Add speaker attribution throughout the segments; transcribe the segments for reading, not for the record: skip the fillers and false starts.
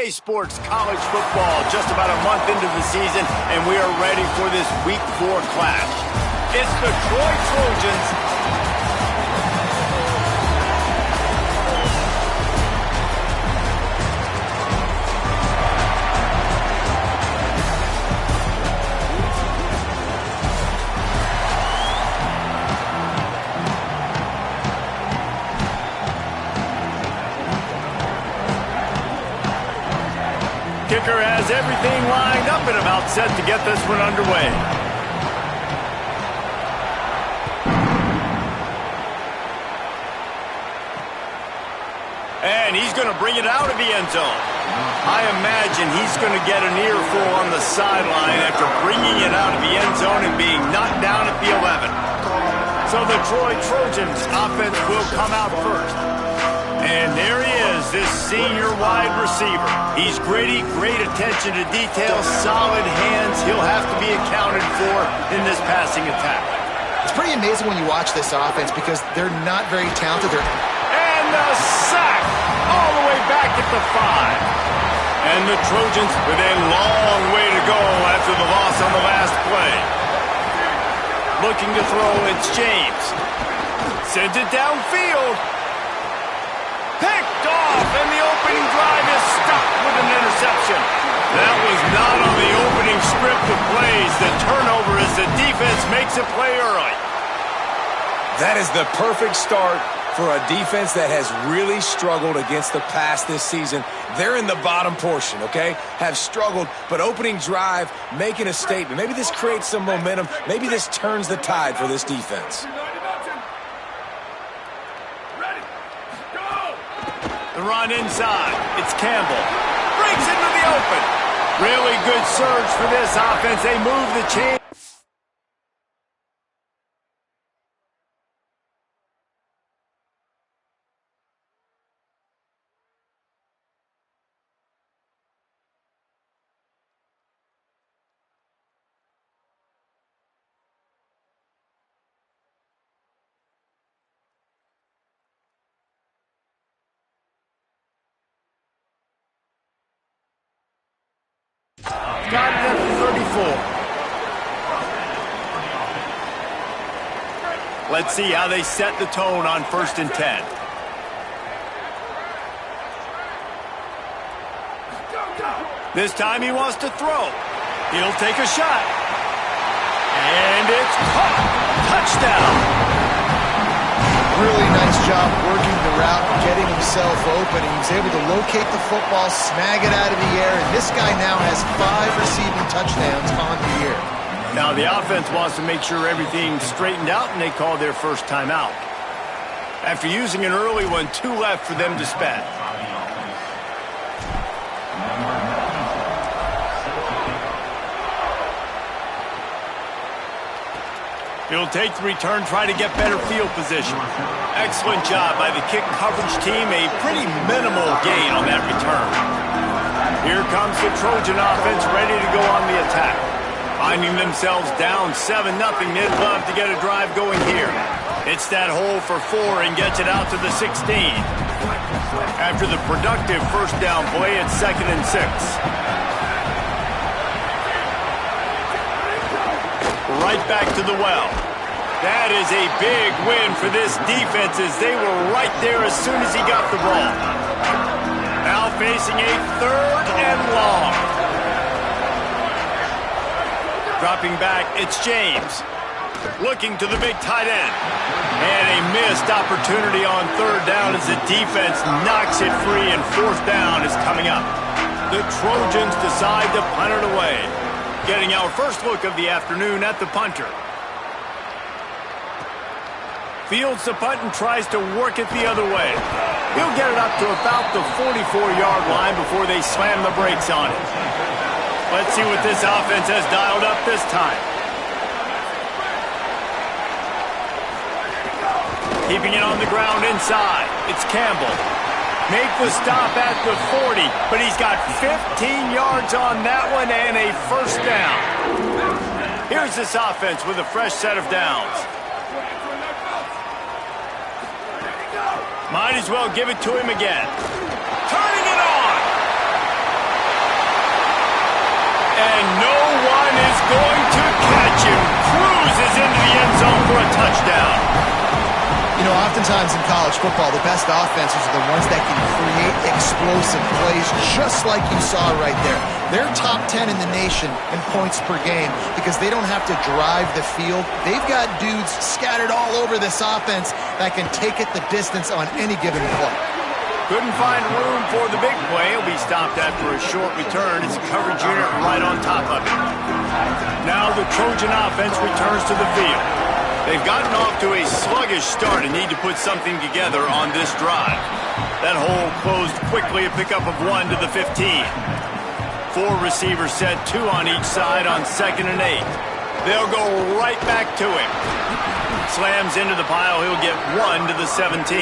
Speaker 1: EA Sports College Football, just about a month into the season, and we are ready for this Week 4 clash. It's the Troy Trojans Kicker has everything lined up and about set to get this one underway. And he's going to bring it out of the end zone. I imagine he's going to get an earful on the sideline after bringing it out of the end zone and being knocked down at the 11. So the Troy Trojans offense will come out first. And there he is, this senior wide receiver. He's gritty, great attention to detail, solid hands. He'll have to be accounted for in this passing attack.
Speaker 2: It's pretty amazing when you watch this offense because they're not very talented.
Speaker 1: And the sack all the way back at the 5. And the Trojans with a long way to go after the loss on the last play. Looking to throw, it's James. Sends it downfield. Picked off, and the opening drive is stopped with an interception. That was not on the opening script of plays. The turnover as the defense makes a play early.
Speaker 3: That is the perfect start for a defense that has really struggled against the pass this season. They're in the bottom portion, okay? Have struggled, but opening drive, making a statement. Maybe this creates some momentum. Maybe this turns the tide for this defense.
Speaker 1: The run inside. It's Campbell. Breaks into the open. Really good surge for this offense. They move the chain. Got it at the 34. Let's see how they set the tone on 1st and 10. This time he wants to throw. He'll take a shot. And it's caught. Touchdown.
Speaker 2: Really nice job working the route, getting himself open. He was able to locate the football, snag it out of the air, and this guy now has 5 receiving touchdowns on the year.
Speaker 1: Now the offense wants to make sure everything's straightened out, and they call their first timeout. After using an early one, 2 left for them to spend. He'll take the return, try to get better field position. Excellent job by the kick coverage team. A pretty minimal gain on that return. Here comes the Trojan offense ready to go on the attack. Finding themselves down 7-0, they'd love to get a drive going here. It's that hole for 4 and gets it out to the 16. After the productive first down play, it's 2nd and 6. Right back to the well. That is a big win for this defense as they were right there as soon as he got the ball. Now facing a 3rd and long. Dropping back, it's James. Looking to the big tight end. And a missed opportunity on 3rd down as the defense knocks it free and 4th down is coming up. The Trojans decide to punt it away. Getting our first look of the afternoon at the punter. Fields the punt and tries to work it the other way. He'll get it up to about the 44-yard line before they slam the brakes on it. Let's see what this offense has dialed up this time. Keeping it on the ground inside. It's Campbell. Make the stop at the 40, but he's got 15 yards on that one and a 1st down. Here's this offense with a fresh set of downs. Might as well give it to him again. Turning it on. And no one is going to catch him. Cruises into the end zone for a touchdown.
Speaker 2: You know, oftentimes in college football, the best offenses are the ones that can create explosive plays, just like you saw right there. They're top 10 in the nation in points per game because they don't have to drive the field. They've got dudes scattered all over this offense that can take it the distance on any given play.
Speaker 1: Couldn't find room for the big play. He'll be stopped after a short return. It's a coverage unit right on top of it. Now the Trojan offense returns to the field. They've gotten off to a sluggish start and need to put something together on this drive. That hole closed quickly, a pickup of 1 to the 15. 4 receivers set, 2 on each side on 2nd and 8. They'll go right back to him. Slams into the pile. He'll get 1 to the 17.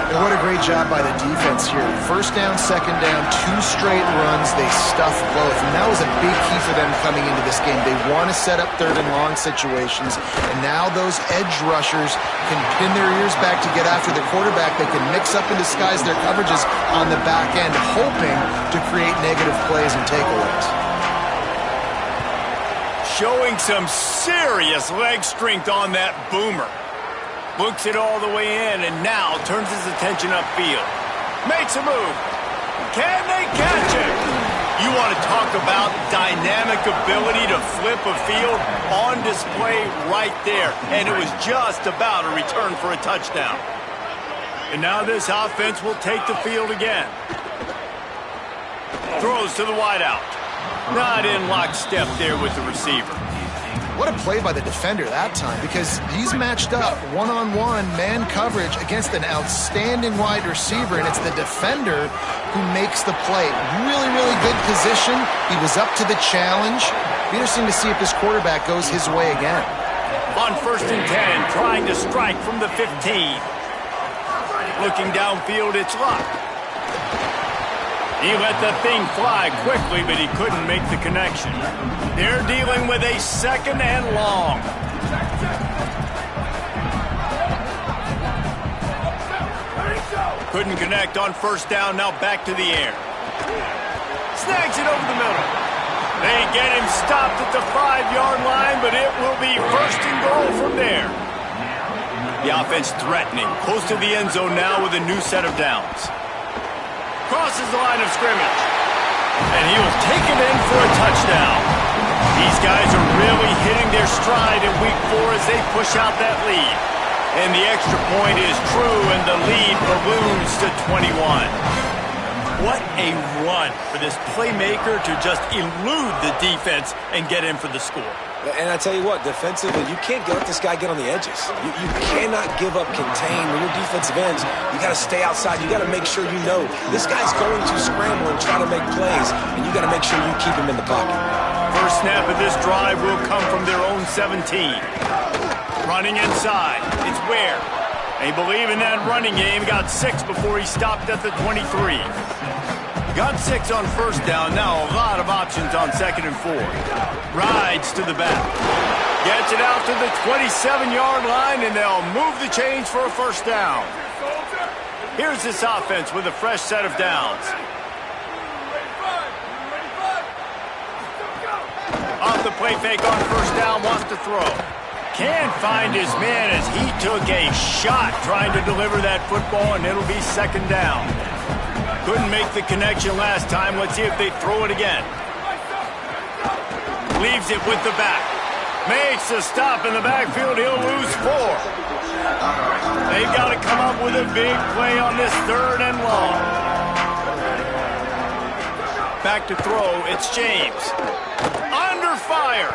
Speaker 2: And what a great job by the defense here. First down, second down, 2 straight runs. They stuffed both. And that was a big key for them coming into this game. They want to set up 3rd and long situations. And now those edge rushers can pin their ears back to get after the quarterback. They can mix up and disguise their coverages on the back end, hoping to create negative plays and takeaways.
Speaker 1: Showing some serious leg strength on that boomer. Looks it all the way in, and now turns his attention upfield. Makes a move. Can they catch him? You want to talk about dynamic ability to flip a field on display right there. And it was just about a return for a touchdown. And now this offense will take the field again. Throws to the wideout. Not in lockstep there with the receiver.
Speaker 2: What a play by the defender that time, because he's matched up one-on-one man coverage against an outstanding wide receiver, and it's the defender who makes the play. Really, really good position. He was up to the challenge. Be interesting to see if this quarterback goes his way again.
Speaker 1: On 1st and 10, trying to strike from the 15. Looking downfield, it's Luck. He let the thing fly quickly, but he couldn't make the connection. They're dealing with a 2nd and long. Couldn't connect on 1st down, now back to the air. Snags it over the middle. They get him stopped at the 5-yard line, but it will be 1st and goal from there. The offense threatening, close to the end zone now with a new set of downs. Crosses the line of scrimmage. And he will take it in for a touchdown. These guys are really hitting their stride in week 4 as they push out that lead. And the extra point is true, and the lead balloons to 21. What a run for this playmaker to just elude the defense and get in for the score.
Speaker 3: And I tell you what, defensively, you can't let this guy get on the edges. You cannot give up contain. When you're defensive ends, you got to stay outside. You got to make sure you know this guy's going to scramble and try to make plays, and you got to make sure you keep him in the pocket.
Speaker 1: First snap of this drive will come from their own 17. Running inside. It's Ware. They believe in that running game. Got 6 before he stopped at the 23. Got 6 on 1st down. Now a lot of options on 2nd and 4. Rides to the back. Gets it out to the 27-yard line, and they'll move the chains for a 1st down. Here's this offense with a fresh set of downs. Off the play fake on 1st down, wants to throw. Can't find his man as he took a shot trying to deliver that football, and it'll be 2nd down. Couldn't make the connection last time. Let's see if they throw it again. Leaves it with the back. Makes a stop in the backfield. He'll lose 4. They've got to come up with a big play on this 3rd and long. Back to throw. It's James. Under fire.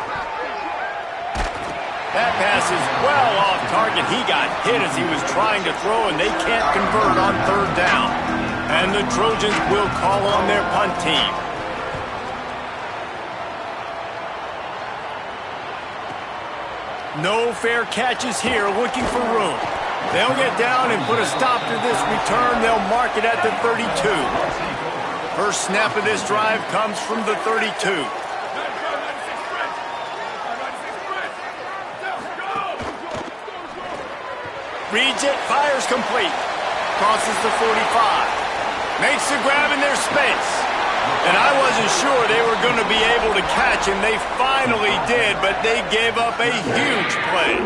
Speaker 1: That pass is well off target. He got hit as he was trying to throw, and they can't convert on 3rd down. And the Trojans will call on their punt team. No fair catches here, looking for room. They'll get down and put a stop to this return. They'll mark it at the 32. First snap of this drive comes from the 32. Reads it, fires complete. Crosses the 45. Makes the grab in their space. And I wasn't sure they were going to be able to catch him. They finally did, but they gave up a huge play.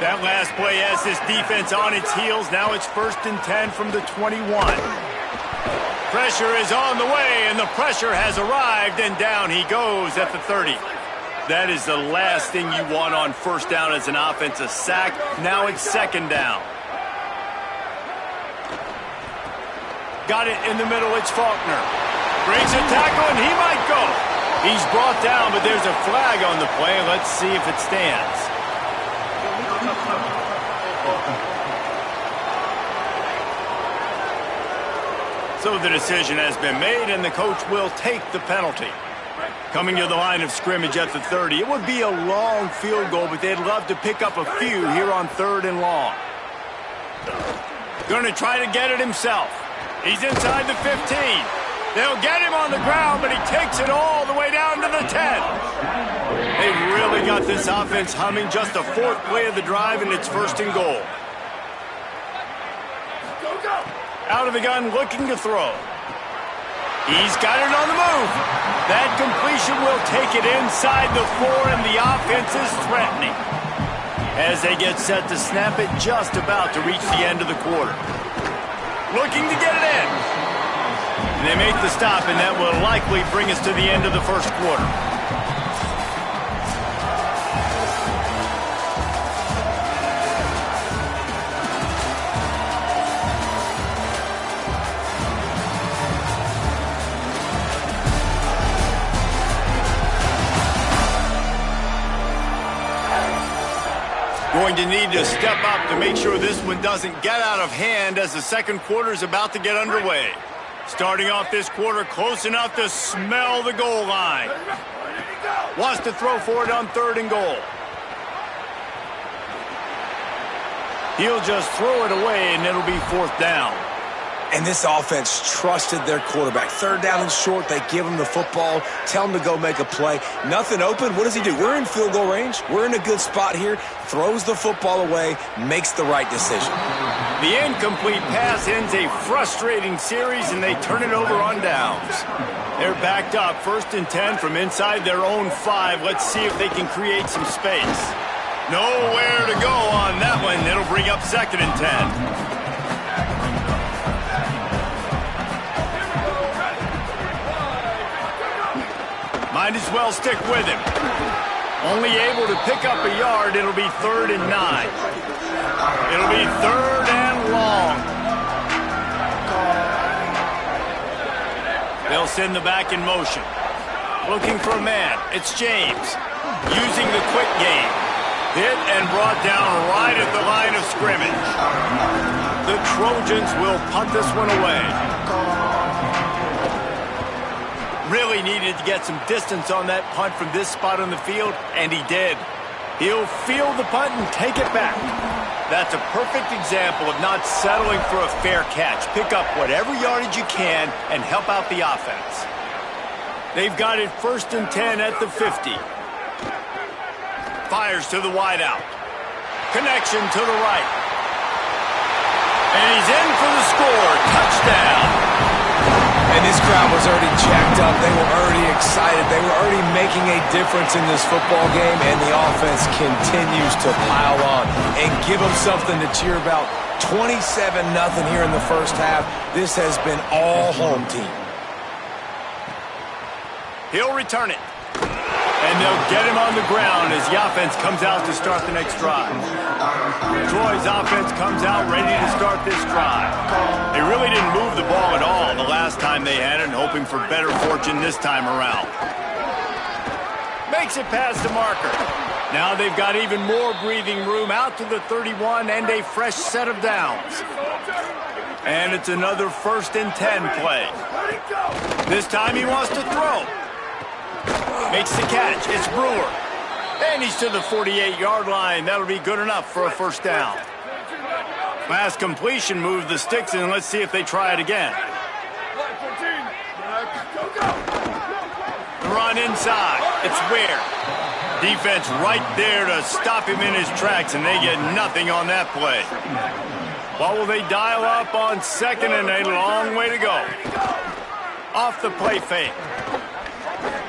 Speaker 1: That last play has this defense on its heels. Now it's 1st and 10 from the 21. Pressure is on the way, and the pressure has arrived, and down he goes at the 30. That is the last thing you want on 1st down as an offensive sack. Now it's 2nd down. Got it in the middle. It's Faulkner. Breaks a tackle, and he might go. He's brought down, but there's a flag on the play. Let's see if it stands. So the decision has been made, and the coach will take the penalty. Coming to the line of scrimmage at the 30. It would be a long field goal, but they'd love to pick up a few here on 3rd and long. Going to try to get it himself. He's inside the 15. They'll get him on the ground, but he takes it all the way down to the 10. They really got this offense humming. Just the 4th play of the drive, and it's 1st and goal. Out of the gun, looking to throw. He's got it on the move. That completion will take it inside the 4, and the offense is threatening. As they get set to snap it, just about to reach the end of the quarter. Looking to get it in. And they make the stop, and that will likely bring us to the end of the 1st quarter. Going to need to step up to make sure this one doesn't get out of hand as the 2nd quarter is about to get underway. Starting off this quarter close enough to smell the goal line. Wants to throw for it on 3rd and goal. He'll just throw it away, and it'll be 4th down.
Speaker 3: And this offense trusted their quarterback. 3rd down and short, they give him the football, tell him to go make a play. Nothing open, what does he do? We're in field goal range. We're in a good spot here. Throws the football away, makes the right decision.
Speaker 1: The incomplete pass ends a frustrating series, and they turn it over on downs. They're backed up, 1st and 10 from inside their own 5. Let's see if they can create some space. Nowhere to go on that one. It'll bring up 2nd and 10. Might as well stick with him. Only able to pick up a yard. It'll be 3rd and 9. It'll be 3rd and long. They'll send the back in motion. Looking for a man. It's James. Using the quick game. Hit and brought down right at the line of scrimmage. The Trojans will punt this one away. Really needed to get some distance on that punt from this spot on the field, and he did. He'll field the punt and take it back. That's a perfect example of not settling for a fair catch. Pick up whatever yardage you can and help out the offense. They've got it 1st and 10 at the 50. Fires to the wideout. Connection to the right. And he's in for the score. Touchdown.
Speaker 3: And this crowd was already jacked up. They were already excited. They were already making a difference in this football game, and the offense continues to pile on and give them something to cheer about. 27-0 here in the 1st half. This has been all home team.
Speaker 1: He'll return it. And they'll get him on the ground as the offense comes out to start the next drive. Troy's offense comes out ready to start this drive. They really didn't move the ball at all the last time they had it, hoping for better fortune this time around. Makes it past the marker. Now they've got even more breathing room out to the 31 and a fresh set of downs. And it's another 1st and 10 play. This time he wants to throw. Makes the catch. It's Brewer. And he's to the 48-yard line. That'll be good enough for a 1st down. Last completion moved the sticks in. Let's see if they try it again. The run inside. It's Ware. Defense right there to stop him in his tracks, and they get nothing on that play. What will they dial up on 2nd and a long way to go? Off the play fake.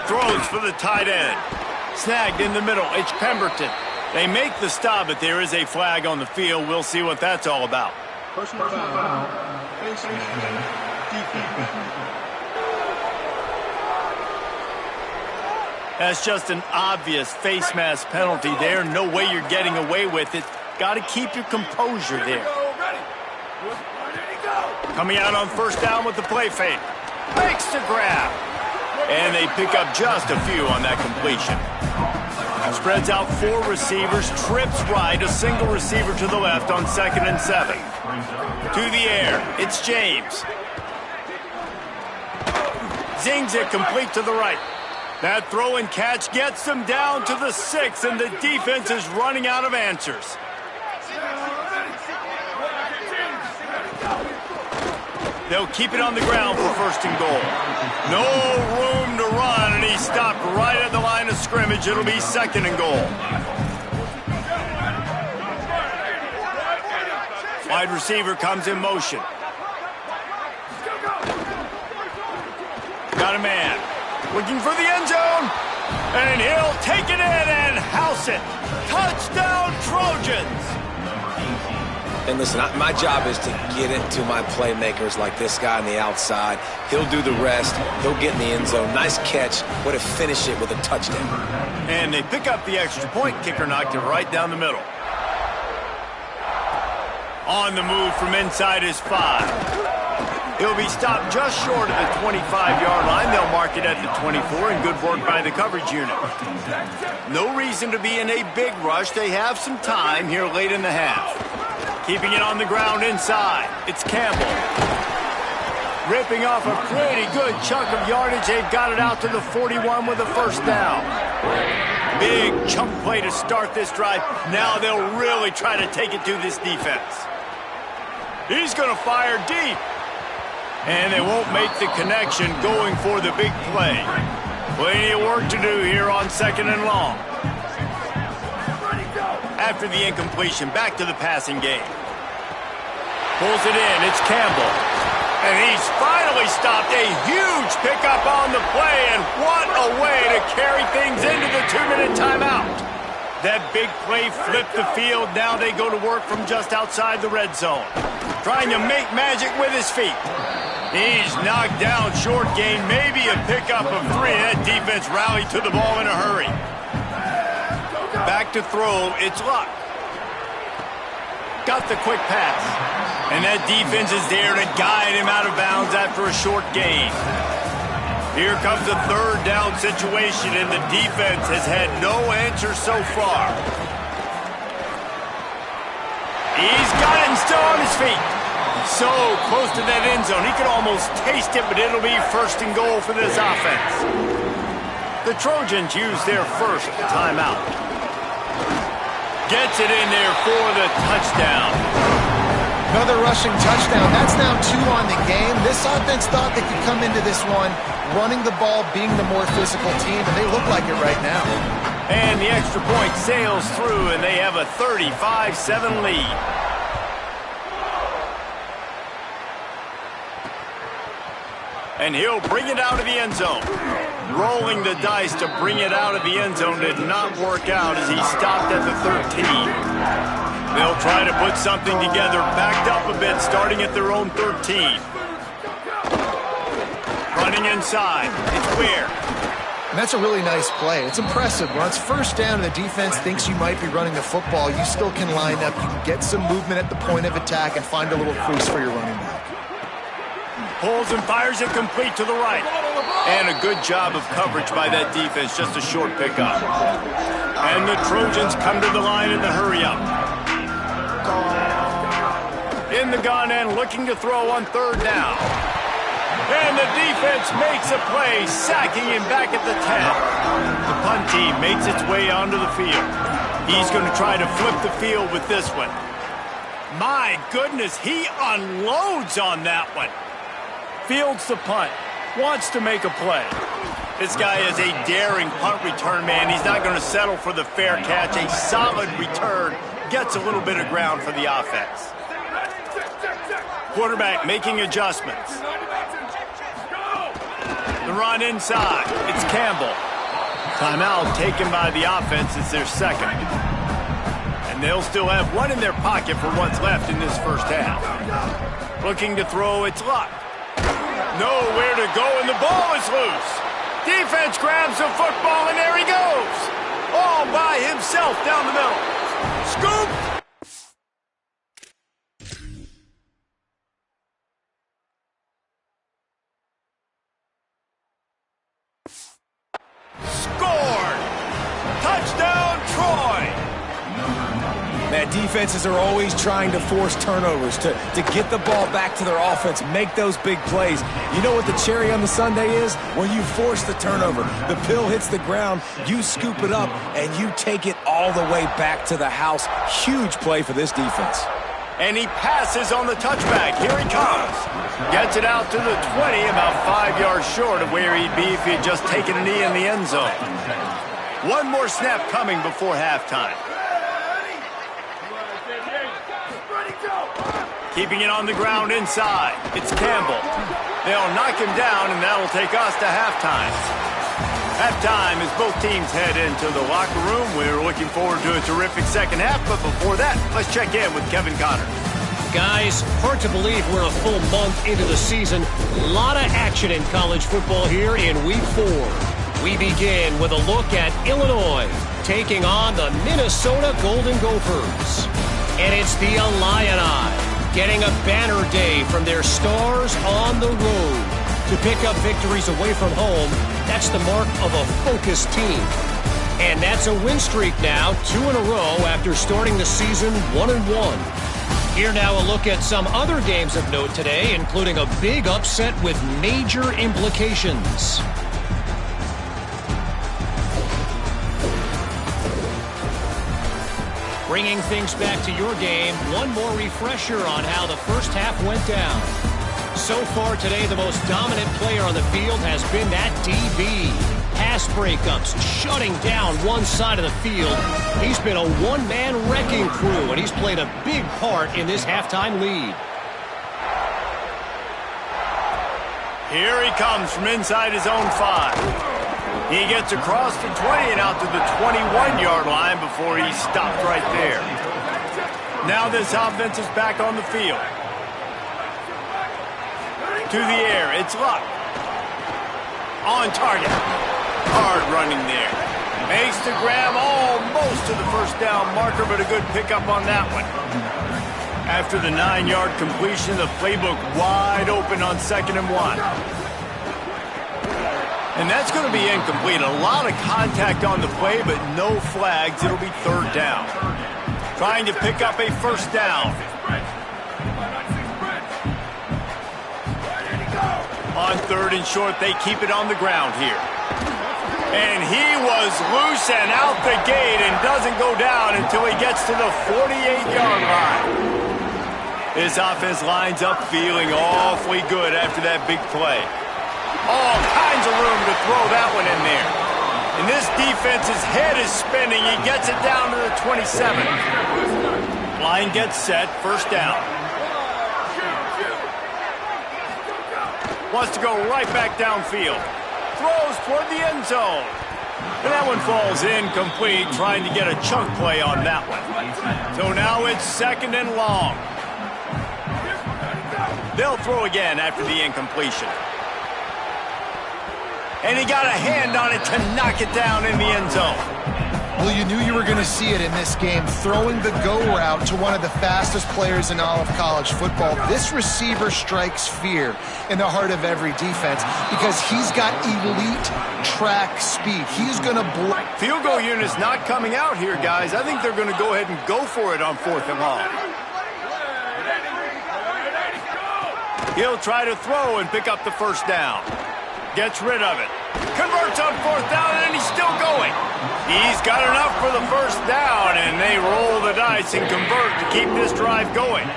Speaker 1: Throws for the tight end. Snagged in the middle. It's Pemberton. They make the stop, but there is a flag on the field. We'll see what that's all about.
Speaker 4: Personal foul. Face defense.
Speaker 1: That's just an obvious face mask penalty there. No way you're getting away with it. Got to keep your composure there. Coming out on first down with the play fake. Makes the grab. And they pick up just a few on that completion. Spreads out 4 receivers, trips right, a single receiver to the left on 2nd and 7. To the air, it's James. Zings it complete to the right. That throw and catch gets them down to the 6, and the defense is running out of answers. They'll keep it on the ground for 1st and goal. No room to run, and he stopped right at the line of scrimmage. It'll be 2nd and goal. Wide receiver comes in motion. Got a man. Looking for the end zone. And he'll take it in and house it. Touchdown, Trojans.
Speaker 3: And listen, my job is to get it to my playmakers like this guy on the outside. He'll do the rest. He'll get in the end zone. Nice catch. Way to finish it with a touchdown.
Speaker 1: And they pick up the extra point. Kicker knocked it right down the middle. On the move from inside his 5. He'll be stopped just short of the 25-yard line. They'll mark it at the 24, and good work by the coverage unit. No reason to be in a big rush. They have some time here late in the half. Keeping it on the ground inside. It's Campbell. Ripping off a pretty good chunk of yardage. They've got it out to the 41 with a 1st down. Big chunk play to start this drive. Now they'll really try to take it to this defense. He's going to fire deep. And they won't make the connection going for the big play. Plenty of work to do here on 2nd and long. After the incompletion, back to the passing game. Pulls it in, it's Campbell. And he's finally stopped. A huge pickup on the play, and what a way to carry things into the 2-minute timeout. That big play flipped the field. Now they go to work from just outside the red zone. Trying to make magic with his feet. He's knocked down short gain, maybe a pickup of 3. That defense rallied to the ball in a hurry. Back to throw, it's Luck. Got the quick pass. And that defense is there to guide him out of bounds after a short gain. Here comes a 3rd down situation, and the defense has had no answer so far. He's got it and still on his feet. So close to that end zone. He could almost taste it, but it'll be 1st and goal for this offense. The Trojans use their 1st timeout. Gets it in there for the touchdown.
Speaker 2: Another rushing touchdown. That's now 2 on the game. This offense thought they could come into this one running the ball, being the more physical team, and they look like it right now.
Speaker 1: And the extra point sails through, and they have a 35-7 lead. And he'll bring it out of the end zone. Rolling the dice to bring it out of the end zone did not work out as he stopped at the 13. They'll try to put something together, backed up a bit, starting at their own 13. Running inside, it's Ware.
Speaker 2: And that's a really nice play. It's impressive. When it's 1st down and the defense thinks you might be running the football, you still can line up. You can get some movement at the point of attack and find a little crease for your running back.
Speaker 1: Pulls and fires it complete to the right. And a good job of coverage by that defense, just a short pickup. And the Trojans come to the line in the hurry-up. In the gun and looking to throw on 3rd down. And the defense makes a play, sacking him back at the 10. The punt team makes its way onto the field. He's going to try to flip the field with this one. My goodness, he unloads on that one. Fields the punt, wants to make a play. This guy is a daring punt return man. He's not going to settle for the fair catch. A solid return gets a little bit of ground for the offense. Quarterback making adjustments. The run inside. It's Campbell. Timeout taken by the offense. It's their second. And they'll still have one in their pocket for what's left in this first half. Looking to throw, it's Luck. Nowhere to go, and the ball is loose. Defense grabs the football, and there he goes. All by himself down the middle. Scoop! Scored! Touchdown, Troy!
Speaker 3: Man, defenses are always trying to force turnovers to get the ball back to their offense, make those big plays. You know what the cherry on the sundae is? When you force the turnover, the pill hits the ground, you scoop it up, and you take it all the way back to the house. Huge play for this defense.
Speaker 1: And he passes on the touchback. Here he comes. Gets it out to the 20, about 5 yards short of where he'd be if he had just taken a knee in the end zone. One more snap coming before halftime. Keeping it on the ground inside. It's Campbell. They'll knock him down, and that'll take us to halftime. Halftime as both teams head into the locker room. We're looking forward to a terrific second half, but before that, let's check in with Kevin Connor.
Speaker 5: Guys, hard to believe we're a full month into the season. A lot of action in college football here in Week 4. We begin with a look at Illinois taking on the Minnesota Golden Gophers. And it's the Illini getting a banner day from their stars on the road. To pick up victories away from home, that's the mark of a focused team. And that's a win streak now, 2 in a row after starting the season 1-1. Here now a look at some other games of note today, including a big upset with major implications. Bringing things back to your game, one more refresher on how the first half went down. So far today, the most dominant player on the field has been that DB. Pass breakups, shutting down one side of the field. He's been a one-man wrecking crew, and he's played a big part in this halftime lead.
Speaker 1: Here he comes from inside his own 5. He gets across the 20 and out to the 21-yard line before he's stopped right there. Now this offense is back on the field. To the air, it's Luck. On target. Hard running there. Makes the grab almost to the first down marker, but a good pickup on that one. After the 9-yard completion, the playbook wide open on 2nd and 1. And that's going to be incomplete. A lot of contact on the play, but no flags. It'll be 3rd down. Trying to pick up a first down. On 3rd and short, they keep it on the ground here. And he was loose and out the gate and doesn't go down until he gets to the 48-yard line. This offense lines up feeling awfully good after that big play. All kinds of room to throw that one in there. And this defense's head is spinning. He gets it down to the 27. Line gets set, first down. Wants to go right back downfield. Throws toward the end zone. And that one falls incomplete, trying to get a chunk play on that one. So now it's 2nd and long. They'll throw again after the incompletion. And he got a hand on it to knock it down in the end zone.
Speaker 2: Well, you knew you were going to see it in this game, throwing the go route to one of the fastest players in all of college football. This receiver strikes fear in the heart of every defense because he's got elite track speed. He's going to block.
Speaker 1: Field goal unit's not coming out here, guys. I think they're going to go ahead and go for it on 4th and long. He'll try to throw and pick up the first down. Gets rid of it. Converts on 4th down, and he's still going. He's got enough for the first down, and they roll the dice and convert to keep this drive going.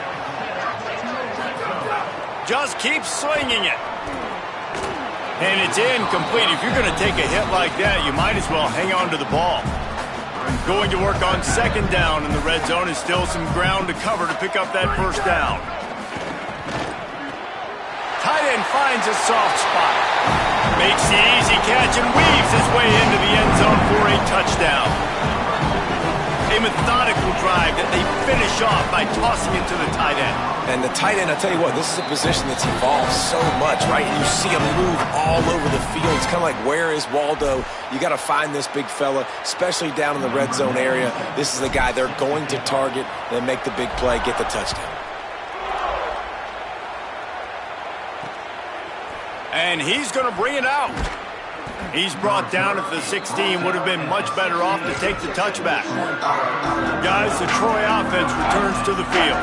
Speaker 1: Just keep slinging it. And it's incomplete. If you're going to take a hit like that, you might as well hang on to the ball. Going to work on 2nd down in the red zone. Is still some ground to cover to pick up that first down. Tight end finds a soft spot. Makes the easy catch and weaves his way into the end zone for a touchdown. A methodical drive that they finish off by tossing it to the tight end.
Speaker 3: And the tight end, I'll tell you what, this is a position that's evolved so much, right? And you see him move all over the field. It's kind of like, where is Waldo? You got to find this big fella, especially down in the red zone area. This is the guy they're going to target, then make the big play, get the touchdown.
Speaker 1: And he's going to bring it out. He's brought down at the 16. Would have been much better off to take the touchback. Guys, the Troy offense returns to the field.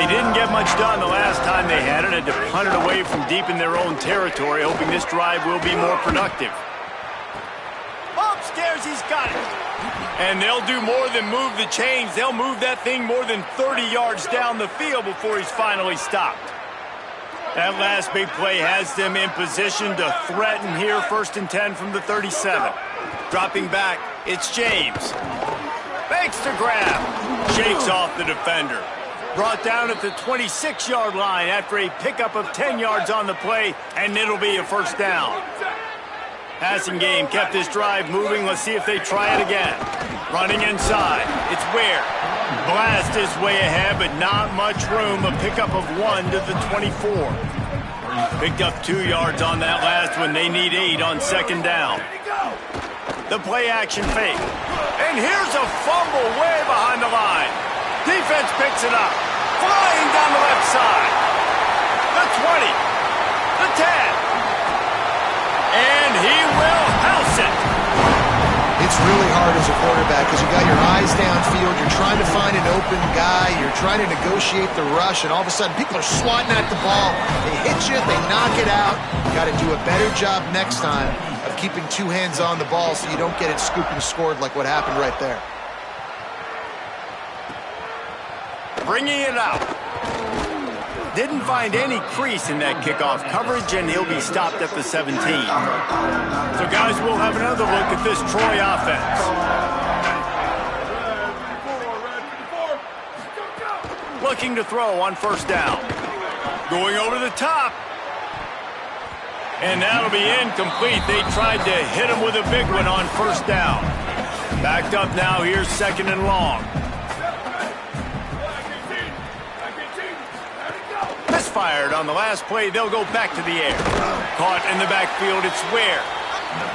Speaker 1: They didn't get much done the last time they had it. Had to punt it away from deep in their own territory, hoping this drive will be more productive. Upstairs, he's got it. And they'll do more than move the chains. They'll move that thing more than 30 yards down the field before he's finally stopped. That last big play has them in position to threaten here, 1st and 10 from the 37. Dropping back, it's James. Fakes to grab. Shakes off the defender. Brought down at the 26-yard line after a pickup of 10 yards on the play, and it'll be a 1st down. Passing game kept this drive moving. Let's see if they try it again. Running inside. It's Ware. Blast his way ahead, but not much room. A pickup of 1 to the 24. Picked up 2 yards on that last one. They need 8 on 2nd down. The play action fake. And here's a fumble way behind the line. Defense picks it up. Flying down the left side. The 20. The 10. And he will house it.
Speaker 2: It's really hard as a quarterback because you got your eyes downfield. You're trying to find an open guy. You're trying to negotiate the rush, and all of a sudden people are swatting at the ball. They hit you. They knock it out. You got to do a better job next time of keeping 2 hands on the ball so you don't get it scooped and scored like what happened right there.
Speaker 1: Bringing it out. Didn't find any crease in that kickoff coverage, and he'll be stopped at the 17. So, guys, we'll have another look at this Troy offense. Looking to throw on 1st down. Going over the top. And that'll be incomplete. They tried to hit him with a big one on 1st down. Backed up now. Here's 2nd and long. Misfired on the last play. They'll go back to the air. Caught in the backfield. It's Ware.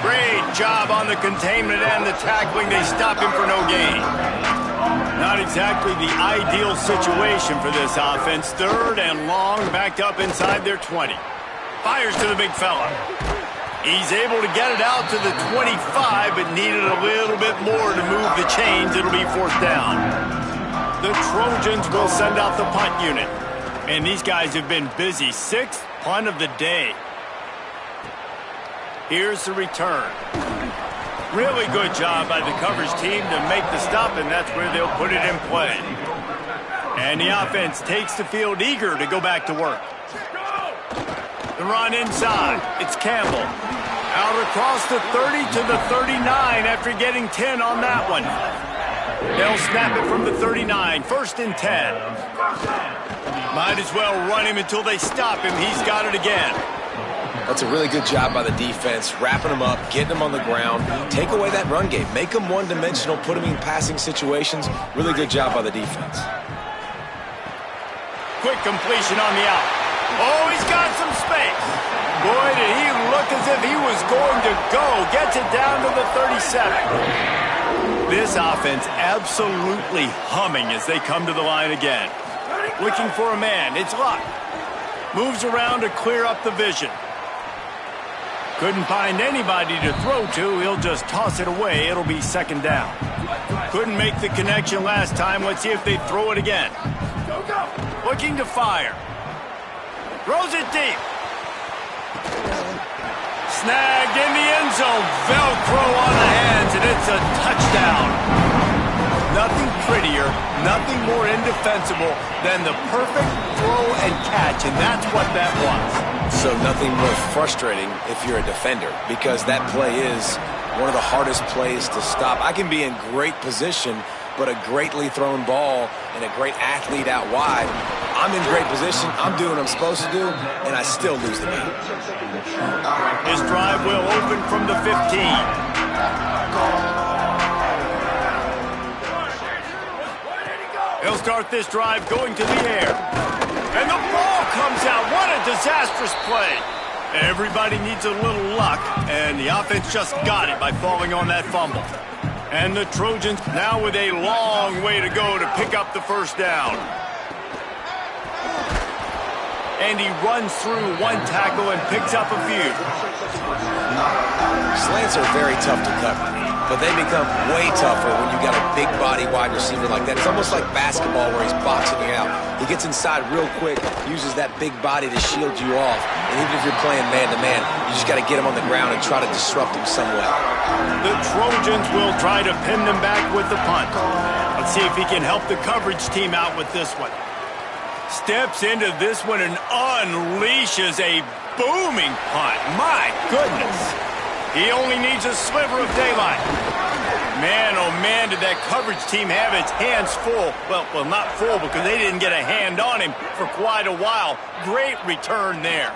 Speaker 1: Great job on the containment and the tackling. They stop him for no gain. Not exactly the ideal situation for this offense. 3rd and long, backed up inside their 20. Fires to the big fella. He's able to get it out to the 25, but needed a little bit more to move the chains. It'll be 4th down. The Trojans will send out the punt unit. And these guys have been busy. 6th punt of the day. Here's the return. Really good job by the coverage team to make the stop, and that's where they'll put it in play. And the offense takes the field eager to go back to work. The run inside. It's Campbell. Out across the 30 to the 39 after getting 10 on that one. They'll snap it from the 39. 1st and 10. Might as well run him until they stop him. He's got it again.
Speaker 3: That's a really good job by the defense, wrapping them up, getting them on the ground. Take away that run game. Make them one-dimensional, put them in passing situations. Really good job by the defense.
Speaker 1: Quick completion on the out. Oh, he's got some space. Boy, did he look as if he was going to go. Gets it down to the 37. This offense absolutely humming as they come to the line again. Looking for a man. It's Luck. Moves around to clear up the vision. Couldn't find anybody to throw to. He'll just toss it away. It'll be 2nd down. Couldn't make the connection last time. Let's see if they throw it again. Looking to fire. Throws it deep. Snagged in the end zone. Velcro on the hands, and it's a touchdown. Nothing prettier, nothing more indefensible than the perfect throw and catch, and that's what that was.
Speaker 3: So nothing more frustrating if you're a defender, because that play is one of the hardest plays to stop. I can be in great position, but a greatly thrown ball and a great athlete out wide, I'm in great position, I'm doing what I'm supposed to do, and I still lose the game.
Speaker 1: His drive will open from the 15. He'll start this drive going to the air. And the ball comes out. What a disastrous play. Everybody needs a little luck, and the offense just got it by falling on that fumble. And the Trojans now with a long way to go to pick up the first down. And he runs through one tackle and picks up a few.
Speaker 3: Slants are very tough to cover, but they become way tougher when you got a big body wide receiver like that. It's almost like basketball where he's boxing you out. He gets inside real quick, uses that big body to shield you off. And even if you're playing man-to-man, you just got to get him on the ground and try to disrupt him somewhat.
Speaker 1: The Trojans will try to pin them back with the punt. Let's see if he can help the coverage team out with this one. Steps into this one and unleashes a booming punt. My goodness. He only needs a sliver of daylight. Man, oh man, did that coverage team have its hands full. Well, not full because they didn't get a hand on him for quite a while. Great return there.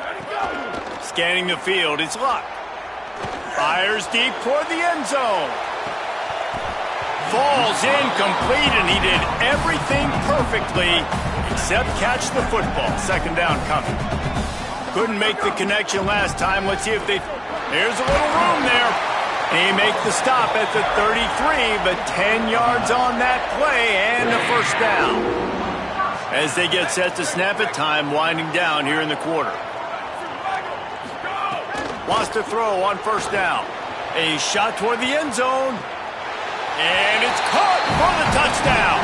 Speaker 1: Scanning the field, it's Luck. Fires deep toward the end zone. Falls incomplete, and he did everything perfectly except catch the football. Second down coming. Couldn't make the connection last time. Let's see if they... There's a little room there. They make the stop at the 33, but 10 yards on that play and a first down. As they get set to snap it, time winding down here in the quarter. Wants to throw on first down. A shot toward the end zone. And it's caught for the touchdown.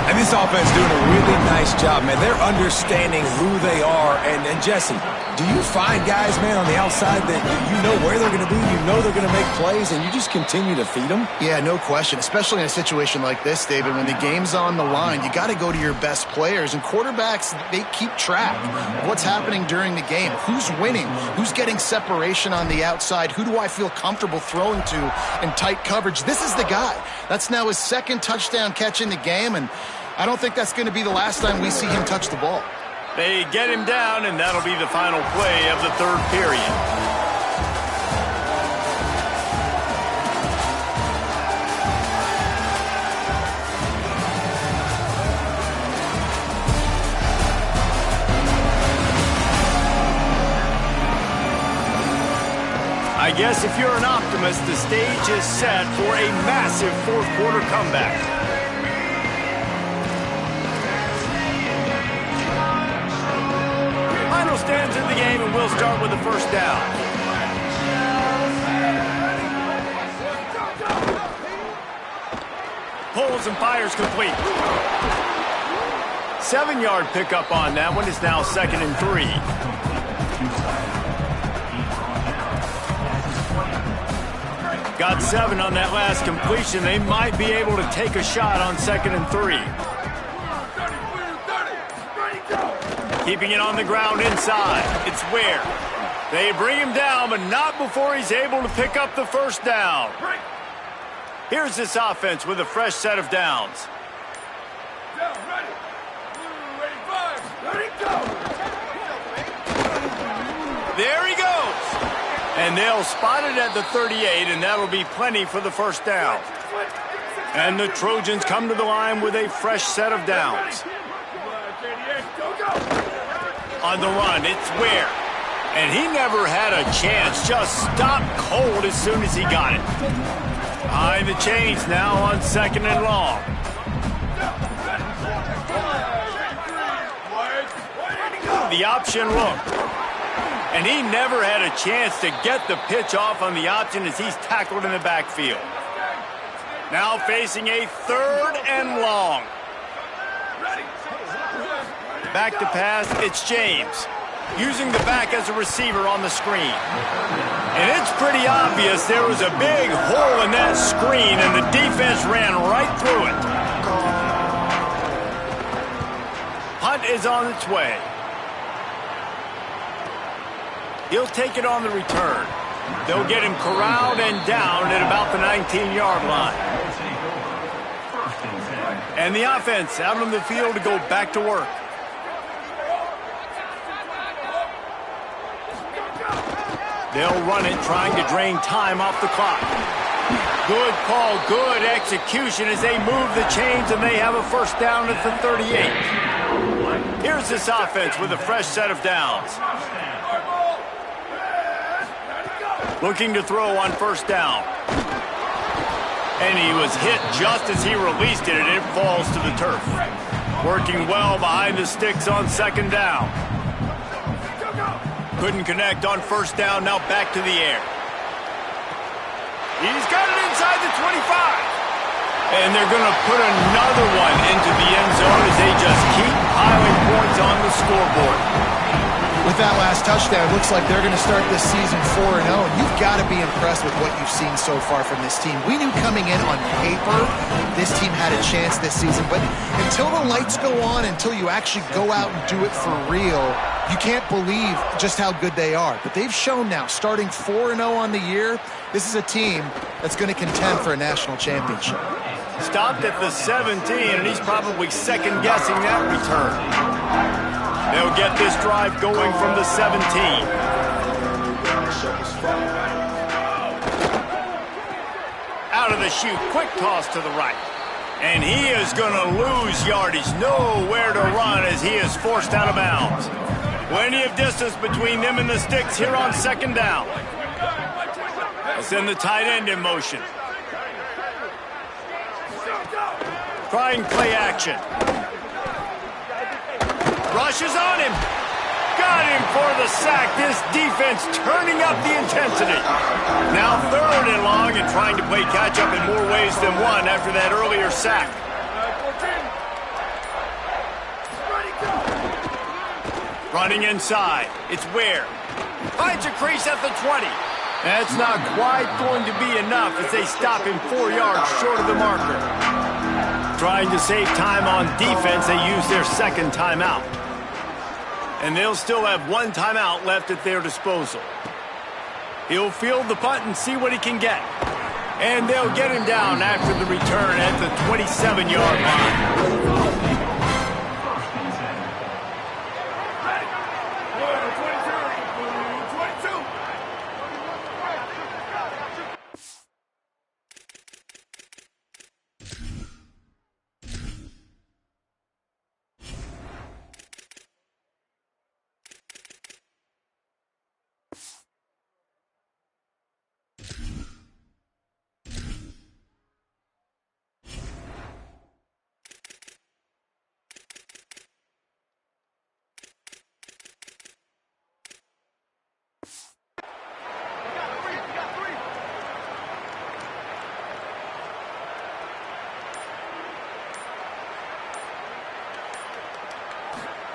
Speaker 3: And this offense doing a really nice job, man. They're understanding who they are. And Jesse, do you find guys, man, on the outside that you know where they're going to be, you know they're going to make plays, and you just continue to feed them?
Speaker 2: Yeah, no question, especially in a situation like this, David, when the game's on the line, you got to go to your best players. And quarterbacks, they keep track of what's happening during the game. Who's winning? Who's getting separation on the outside? Who do I feel comfortable throwing to in tight coverage? This is the guy. That's now his second touchdown catch in the game, and I don't think that's going to be the last time we see him touch the ball.
Speaker 1: They get him down, and that'll be the final play of the third period. I guess if you're an optimist, the stage is set for a massive fourth quarter comeback. Final stands in the game, and we'll start with the first down. Pulls and fires complete. 7-yard pickup on that one. Is now 2nd and 3. Got 7 on that last completion. They might be able to take a shot on 2nd and 3. Keeping it on the ground inside. It's Ware. They bring him down, but not before he's able to pick up the first down. Here's this offense with a fresh set of downs. There he goes. And they'll spot it at the 38, and that'll be plenty for the first down. And the Trojans come to the line with a fresh set of downs. On the run, it's Ware. And he never had a chance. Just stopped cold as soon as he got it. Behind the chains now on 2nd and long. The option look. And he never had a chance to get the pitch off on the option as he's tackled in the backfield. Now facing a 3rd and long. Back to pass, it's James. Using the back as a receiver on the screen. And it's pretty obvious there was a big hole in that screen, and the defense ran right through it. Punt is on its way. He'll take it on the return. They'll get him corralled and down at about the 19-yard line. And the offense out on the field to go back to work. They'll run it, trying to drain time off the clock. Good call, good execution as they move the chains, and they have a first down at the 38. Here's this offense with a fresh set of downs. Looking to throw on first down. And he was hit just as he released it, and it falls to the turf. Working well behind the sticks on second down. Couldn't connect on first down, now back to the air. He's got it inside the 25. And they're going to put another one into the end zone as they just keep piling points on the scoreboard.
Speaker 2: With that last touchdown, it looks like they're going to start this season 4-0. You've got to be impressed with what you've seen so far from this team. We knew coming in on paper this team had a chance this season, but until the lights go on, until you actually go out and do it for real, you can't believe just how good they are. But they've shown now, starting 4-0 on the year, this is a team that's going to contend for a national championship.
Speaker 1: Stopped at the 17, and he's probably second-guessing that return. They'll get this drive going from the 17. Out of the chute, quick toss to the right. And he is going to lose yardage. Nowhere to run as he is forced out of bounds. Plenty of distance between them and the sticks here on second down. They'll send the tight end in motion. Trying play action. Rushes on him. Got him for the sack. This defense turning up the intensity. Now third and long and trying to play catch-up in more ways than one after that earlier sack. Running inside. It's Ware. Finds a crease at the 20. That's not quite going to be enough as they stop him 4 yards short of the marker. Trying to save time on defense, they use their second timeout. And they'll still have one timeout left at their disposal. He'll field the punt and see what he can get. And they'll get him down after the return at the 27-yard line.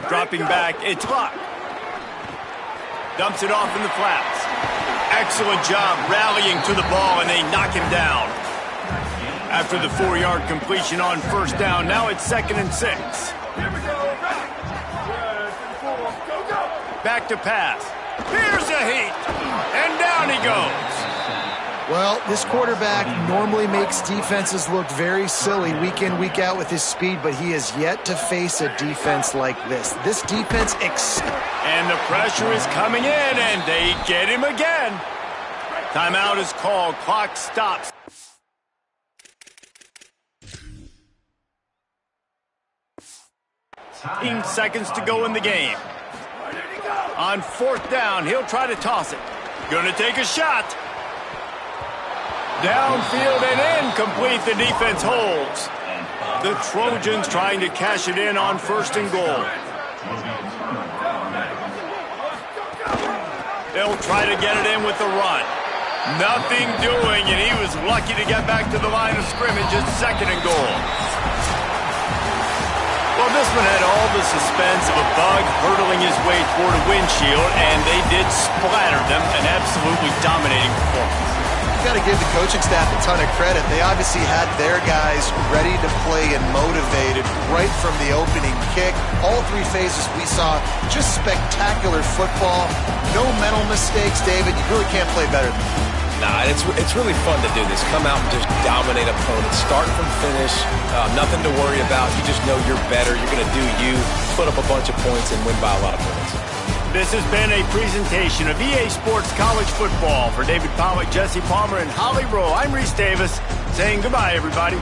Speaker 1: Dropping back, it's Luck. Dumps it off in the flats. Excellent job rallying to the ball, and they knock him down. After the 4-yard completion on first down, now it's 2nd and 6. Back to pass. Here's a heat, and down he goes.
Speaker 2: Well, this quarterback normally makes defenses look very silly week in, week out with his speed, but he has yet to face a defense like this. This defense...
Speaker 1: And the pressure is coming in, and they get him again. Timeout is called. Clock stops. Seconds to go in the game. On fourth down, he'll try to toss it. Gonna take a shot. Downfield and incomplete. The defense holds. The Trojans trying to cash it in on 1st and goal. They'll try to get it in with the run. Nothing doing, and he was lucky to get back to the line of scrimmage at 2nd and goal. Well, this one had all the suspense of a bug hurtling his way toward a windshield, and they did splatter them, an absolutely dominating performance.
Speaker 2: You got to give the coaching staff a ton of credit. They obviously had their guys ready to play and motivated right from the opening kick. All 3 phases we saw just spectacular football. No mental mistakes, David. You really can't play better than that.
Speaker 3: Nah, it's really fun to do this. Come out and just dominate opponents. Start from finish. Nothing to worry about. You just know you're better. You're going to do you, put up a bunch of points, and win by a lot of points.
Speaker 1: This has been a presentation of EA Sports College Football. For David Pollack, Jesse Palmer, and Holly Rowe, I'm Reese Davis saying goodbye, everybody.